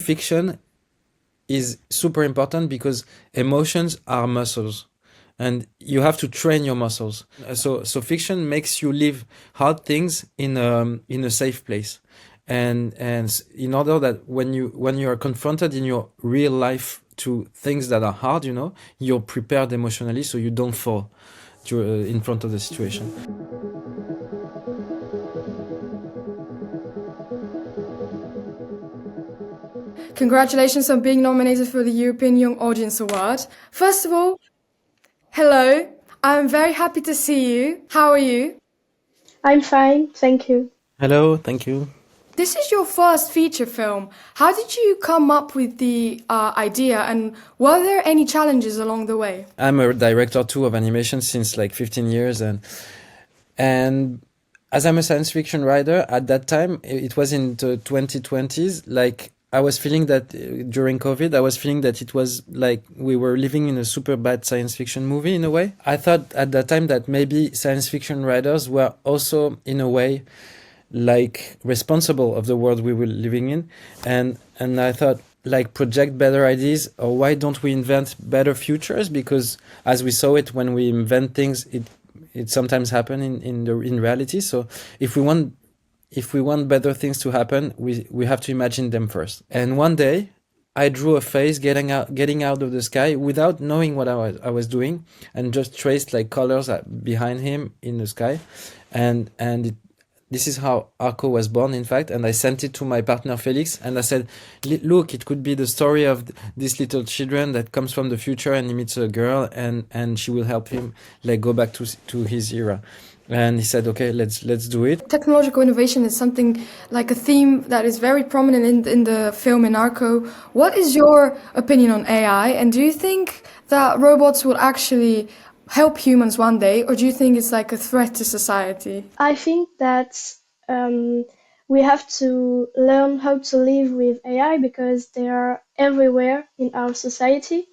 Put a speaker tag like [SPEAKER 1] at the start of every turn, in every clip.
[SPEAKER 1] fiction is super important because emotions are muscles and you have to train your muscles. So fiction makes you live hard things in a safe place. And in order that when you are confronted in your real life to things that are hard, you're prepared emotionally so you don't fall in front of the situation.
[SPEAKER 2] Congratulations on being nominated for the European Young Audience Award. First of all, hello. I'm very happy to see you. How are you?
[SPEAKER 3] I'm fine, thank you.
[SPEAKER 1] Hello, thank you.
[SPEAKER 2] This is your first feature film. How did you come up with the idea, and were there any challenges along the way?
[SPEAKER 1] I'm a director too of animation since like 15 years, and as I'm a science fiction writer, at that time, it was in the 2020s, like I was feeling that during COVID, I was feeling that it was like we were living in a super bad science fiction movie in a way. I thought at that time that maybe science fiction writers were also in a way like responsible of the world we were living in. And I thought like project better ideas, or why don't we invent better futures? Because as we saw it, when we invent things, it sometimes happen in reality. So if we want better things to happen, we have to imagine them first. And one day, I drew a face getting out of the sky without knowing what I was doing, and just traced like colors behind him in the sky, and this is how Arco was born, in fact. And I sent it to my partner Felix, and I said, "Look, it could be the story of this little children that comes from the future, and he meets a girl, and she will help him like go back to his era." And he said, "Okay, let's do it."
[SPEAKER 2] Technological innovation is something like a theme that is very prominent in the film in Arco. What is your opinion on AI? And do you think that robots will actually help humans one day, or do you think it's like a threat to society?
[SPEAKER 3] I think that we have to learn how to live with AI because they are everywhere in our society.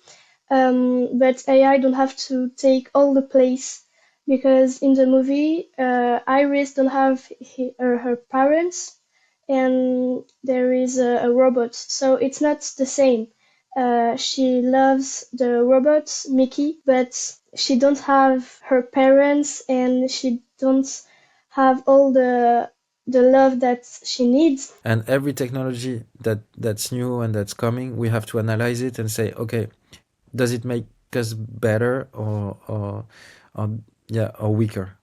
[SPEAKER 3] But AI don't have to take all the place, because in the movie, Iris don't have her parents, and there is a robot, so it's not the same. She loves the robot Mickey, but she don't have her parents, and she don't have all the love that she needs.
[SPEAKER 1] And every technology that's new and that's coming, we have to analyze it and say, okay, does it make us better or weaker?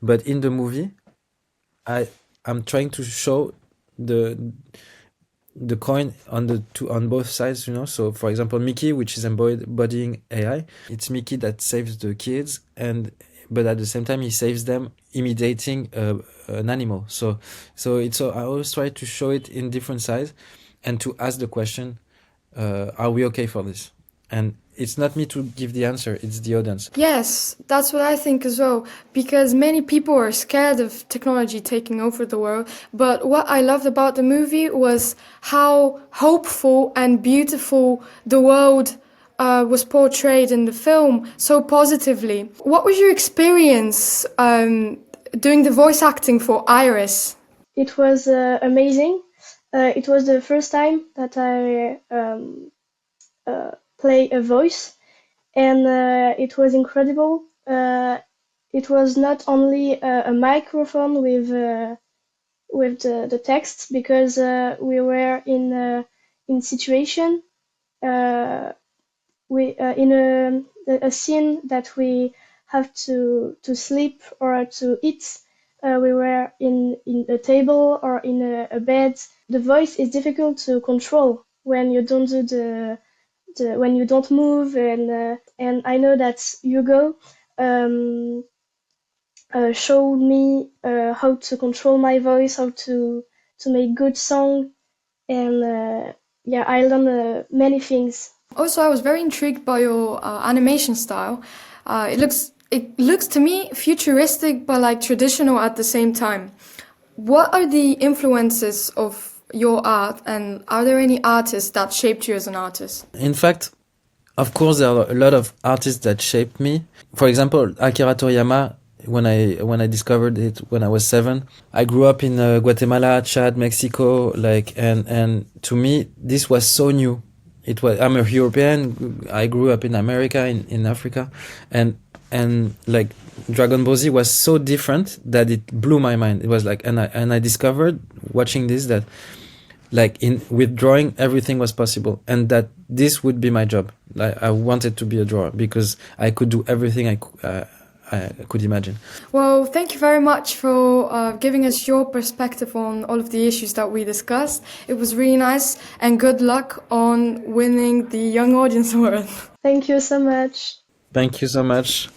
[SPEAKER 1] But in the movie, I'm trying to show the coin on both sides, So, for example, Mickey, which is embodying AI, it's Mickey that saves the kids, but at the same time he saves them imitating an animal. So I always try to show it in different sides and to ask the question, are we okay for this? And it's not me to give the answer, it's the audience.
[SPEAKER 2] Yes, that's what I think as well, because many people are scared of technology taking over the world. But what I loved about the movie was how hopeful and beautiful the world was portrayed in the film so positively. What was your experience doing the voice acting for Iris?
[SPEAKER 3] It was amazing. It was the first time that I play a voice, and it was incredible. It was not only a microphone with the text, because we were in situation, in a scene that we have to sleep or to eat. We were in a table or in a bed. The voice is difficult to control when you don't do when you don't move, and I know that Ugo showed me how to control my voice, how to make good song, and I learned many things.
[SPEAKER 2] Also, I was very intrigued by your animation style. It looks to me futuristic, but like traditional at the same time. What are the influences of your art, and are there any artists that shaped you as an artist?
[SPEAKER 1] In fact, of course, there are a lot of artists that shaped me. For example, Akira Toriyama when I discovered it when I was 7. I grew up in Guatemala, Chad, Mexico, like, and to me this was so new. I'm a European. I grew up in America, in Africa, and like Dragon Ball Z was so different that it blew my mind. It was like, and I discovered watching this that, like, with drawing everything was possible, and that this would be my job. Like, I wanted to be a drawer because I could do everything I could imagine.
[SPEAKER 2] Well, thank you very much for giving us your perspective on all of the issues that we discussed. It was really nice, and good luck on winning the Young Audience Award.
[SPEAKER 3] Thank you so much.
[SPEAKER 1] Thank you so much.